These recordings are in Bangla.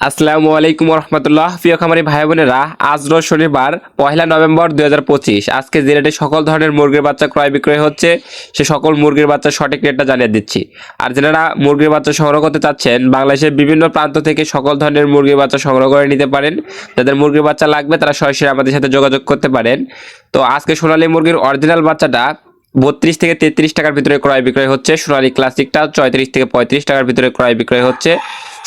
আসসালামু আলাইকুম রহমতুল্লাহ। প্রিয় খামারি ভাই বোনেরা, আজ রোজ শনিবার 1 নভেম্বর 2025। আজকে যে রেটে সকল ধরনের মুরগির বাচ্চা ক্রয় বিক্রয় হচ্ছে, সে সকল মুরগির বাচ্চা সঠিক রেটটা জানিয়ে দিচ্ছি। আর যারা মুরগির বাচ্চা সংগ্রহ করতে চাচ্ছেন, বাংলাদেশের বিভিন্ন প্রান্ত থেকে সকল ধরনের মুরগির বাচ্চা সংগ্রহ করে নিতে পারেন। যাদের মুরগির বাচ্চা লাগবে তারা সরাসরি আমাদের সাথে যোগাযোগ করতে পারেন। তো আজকে সোনালী মুরগির অরিজিনাল বাচ্চাটা 32 থেকে 33 টাকার ভিতরে ক্রয় বিক্রয় হচ্ছে। সোনালী ক্লাসিকটা 34 থেকে 35 টাকার ভিতরে ক্রয় বিক্রয় হচ্ছে।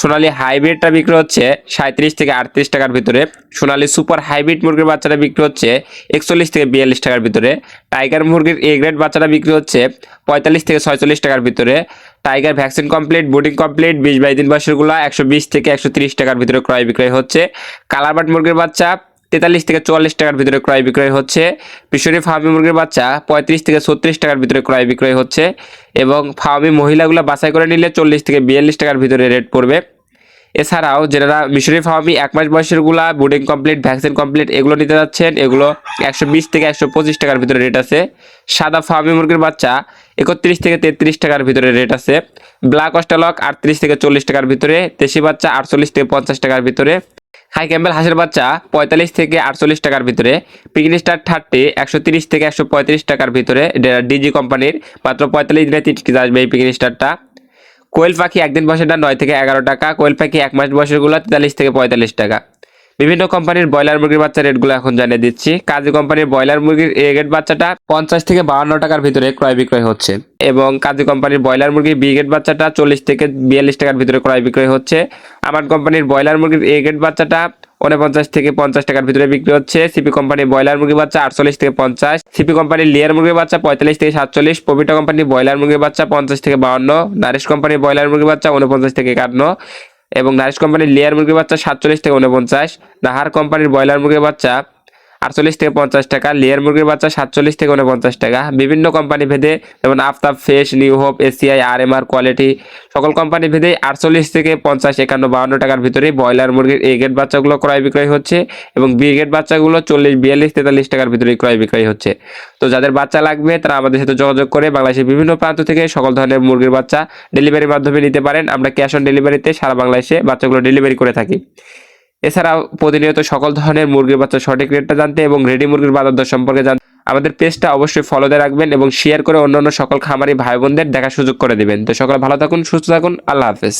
সোনালী হাইব্রিডটা বিক্রি হচ্ছে 37 থেকে 38 টাকার ভিতরে। সোনালী সুপার হাইব্রিড মুরগির বাচ্চাটা বিক্রি হচ্ছে 41 থেকে 42 টাকার ভিতরে। টাইগার মুরগির এ গ্রেড বাচ্চাটা বিক্রি হচ্ছে 45 থেকে 46 টাকার ভিতরে। টাইগার ভ্যাকসিন কমপ্লিট, বুডিং কমপ্লিট, 20-22 দিন বয়সেরগুলা 120 থেকে 130 টাকার ভিতরে ক্রয় বিক্রয় হচ্ছে। কালারবাট মুরগির বাচ্চা 43 থেকে 44 টাকার ভিতরে ক্রয় বিক্রয় হচ্ছে। মিশরি ফার্মি মুরগির বাচ্চা 35 থেকে 36 টাকার ভিতরে ক্রয় বিক্রয় হচ্ছে। এবং ফার্মি মহিলাগুলো বাছাই করে নিলে 40 থেকে 42 টাকার ভিতরে রেট পড়বে। এছাড়াও যারা মিশরি ফার্মি 1 মাস বয়সেরগুলা, বুডিং কমপ্লিট, ভ্যাকসিন কমপ্লিট এগুলো নিতে যাচ্ছেন, এগুলো 120 থেকে 125 টাকার ভিতরে রেট আছে। সাদা ফার্মি মুরগির বাচ্চা 31 থেকে 33 টাকার ভিতরে রেট আছে। ব্ল্যাক অস্ট্রালক 38 থেকে 40 টাকার ভিতরে। দেশি বাচ্চা 48 থেকে 50 টাকার ভিতরে। হাই ক্যাম্বেল হাঁসের বাচ্চা 45 থেকে 48 টাকার ভিতরে। পিকনি স্টার 30 130 থেকে 135 টাকার ভিতরে। ডিজি কোম্পানির মাত্র 45 দিনে 3 কেজি আসবে এই পিকনি স্টারটা। কোয়েল পাখি একদিন বয়সেরটা 9 থেকে 11 টাকা। কোয়েল পাখি 1 মাস বয়সেরগুলো 43 থেকে 45 টাকা। বিভিন্ন কোম্পানির ব্রয়লার মুরগির বাচ্চা রেটগুলো এখন জানিয়ে দিচ্ছি। কাজী কোম্পানির ব্রয়লার মুরগির এ গ্রেড বাচ্চাটা 50 থেকে 52 টাকার ভিতরে ক্রয় বিক্রয় হচ্ছে। এবং কাজী কোম্পানির ব্রয়লার মুরগির বি গ্রেড বাচ্চাটা 40 থেকে 42 টাকার ভিতরে ক্রয় বিক্রয় হচ্ছে। আমার কোম্পানির ব্রয়লার মুরগির এ গ্রেড বাচ্চাটা 49 থেকে 50 টাকার ভিতরে বিক্রি হচ্ছে। সিপি কোম্পানির ব্রয়লার মুরগির বাচ্চা 48 থেকে 50। সিপি কোম্পানির লেয়ার মুরগির বাচ্চা 45 থেকে 47। পবিটা কোম্পানির ব্রয়লার মুরগির বাচ্চা 50 থেকে 52। নারিশ কোম্পানির ব্রয়লার মুরগির বাচ্চা 49 থেকে 51। এবং নারিশ কোম্পানির লেয়ার মুরগির বাচ্চা 47 থেকে 49। নাহার কোম্পানির ব্রয়লার মুরগির বাচ্চা 48 থেকে 50 টাকা। লেয়ার মুরগির বাচ্চা 47 থেকে 49 টাকা। বিভিন্ন কোম্পানি ভেদে, যেমন আফতাব, ফেস, New Hope, ACI, RMR, Quality, সকল কোম্পানি ভেদে 48 থেকে 50, 51, 52 টাকার ভিতরে ব্রয়লার মুরগির এ গ্রেড বাচ্চাগুলো ক্রয় বিক্রয় হচ্ছে। এবং বি গ্রেড বাচ্চাগুলো 40, 42, 43 টাকার ভিতরে ক্রয় বিক্রয় হচ্ছে। তো যাদের বাচ্চা লাগবে তারা আমাদের সাথে যোগাযোগ করে বাংলাদেশের বিভিন্ন প্রান্ত থেকে সকল ধরনের মুরগির বাচ্চা ডেলিভারির মাধ্যমে নিতে পারেন। আমরা ক্যাশ অন ডেলিভারিতে সারা বাংলাদেশে বাচ্চাগুলো ডেলিভারি করে থাকি। এছাড়াও প্রতিনিয়ত সকল ধরনের মুরগির বাচ্চা সঠিক রেটটা জানতে এবং রেডি মুরগির বাজার দর সম্পর্কে জানতে আমাদের পেজটা অবশ্যই ফলোতে রাখবেন এবং শেয়ার করে অন্যান্য সকল খামারি ভাই বোনদের দেখার সুযোগ করে দিবেন। তো সকলে ভালো থাকুন, সুস্থ থাকুন, আল্লাহ হাফেজ।